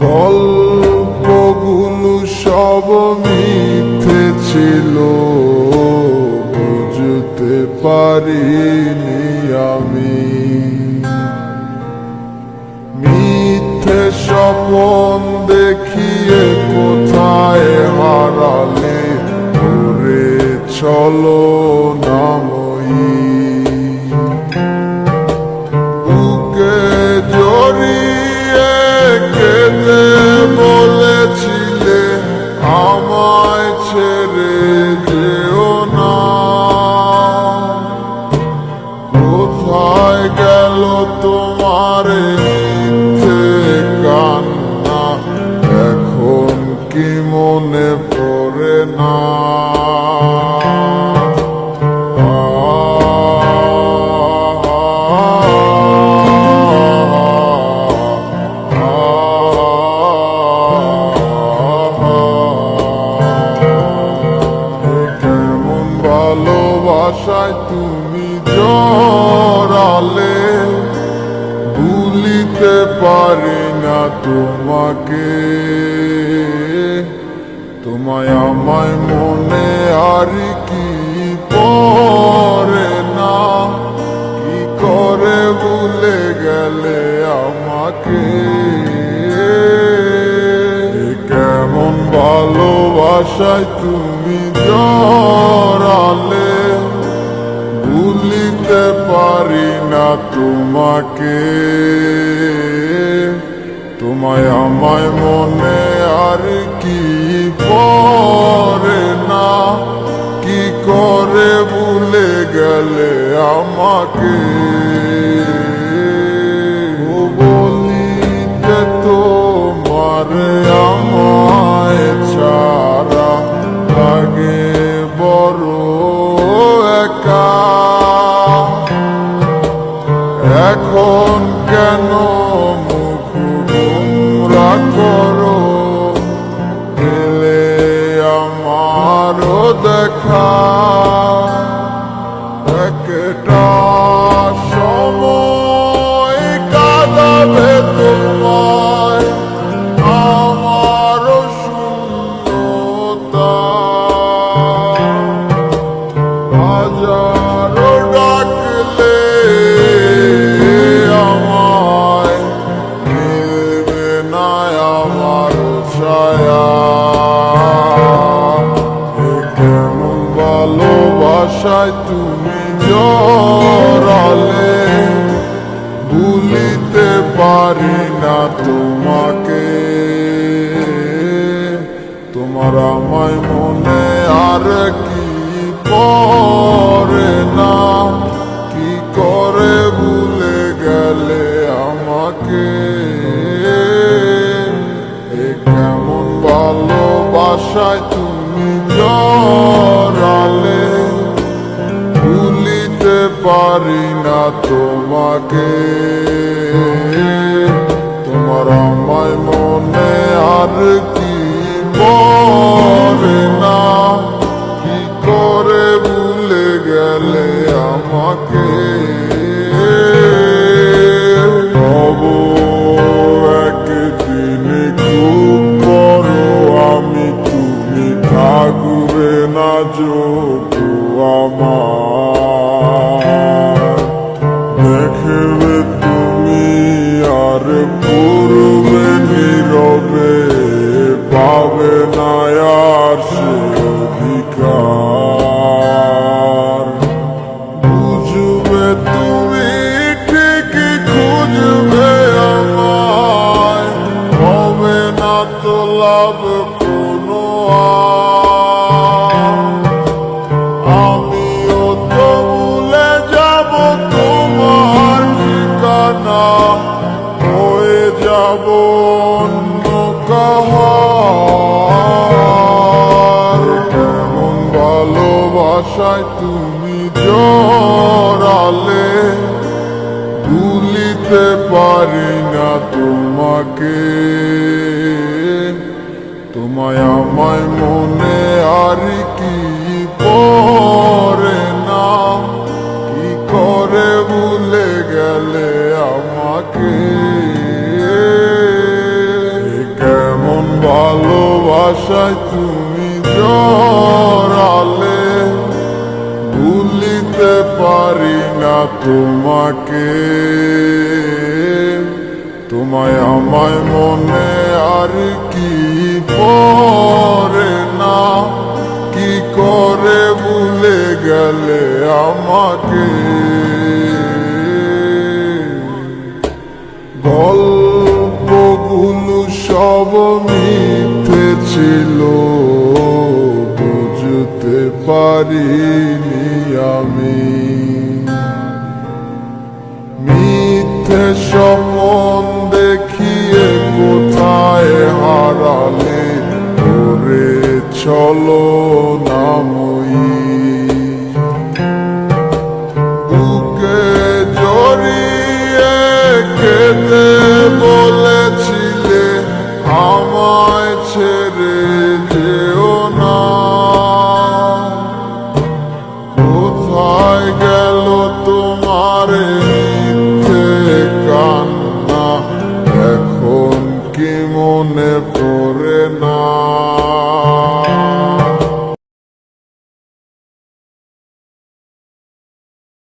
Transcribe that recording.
গল্পগুলো সব মিথ্যে ছিল, বুঝতে পারিনি আমি। মিথ্যে স্বপ্ন দেখিয়ে কোথায় হারালে ঘুরে চলো নাময়ী। বুকে জড়িয়ে কেঁদে বলেছিলে আমায় ছেড়ে যেও না। কোথায় গেল তোমার মিথ্যে কান্না, এখন কি মনে পড়ে না? ভালোবাসায় তুমি জড়ালে, ভুলিতে পারি না তোমাকে। তোমায় আমায় মনে আর কি পড়ে না, কি করে ভুলে গেলে আমাকে। কেমন ভালোবাসায় তুমি জড়ালে, ভুলিতে পারি না তোমাকে। তোমায় আমায় মনে আর কি পড়ে না, কি করে ভুলে গেলে আমাকে। বলিতে তোমার আমায় ছাড়া লাগে বড় একা। এখন কেন মুখ গোমরা করো, পেলে আমারও দেখা। একটা সময় কাঁদাবে তোমায় আমারও শূন্যতা। হাজারো ডাকলে আমায় মিলবে না আমার ছায়া। কেমন ভালোবাসায় তুমি জড়ালে, ভুলিতে পারি না তোমাকে। তোমার আমায় মনে আর কি পড়ে না, কি করে ভুলে গেলে আমাকে। কেমন ভালোবাসায় তুমি জড়ালে, ভুলিতে পারি না তোমাকে। তোমার আমায় মনে আর কি পড়ে না, কি করে ভুলে গেলে আমাকে। একদিন খুব বড় আমি, তুমি থাকবে না যোগু আমার। দেখবে তুমি আর পূর্বে নীরবে, পাবে না আর সে অধিকার। বুঝবে তুমি ঠিকই খুঁজবে আমায়, হবে না তো লাভ কোনো আমিও তো ভুলে যাব তোমার ঠিকানা, হয়ে যাব অন্য কাহার। কেমন ভালোবাসায় তুমি জড়ালে, ভুলিতে পারি না তোমাকে। তোমায় আমায় মনে আর কি পড়ে না, কি করে ভুলে গেলে আমাকে। ভালোবাসায় তুমি জড়ালে, ভুলিতে পারি না তোমাকে। তোমায় আমায় মনে আর কি পড়ে না, কি করে ভুলে গেলে আমাকে। গল্পগুলো সব মিথ্যে ছিল, বুঝতে পারিনি আমি।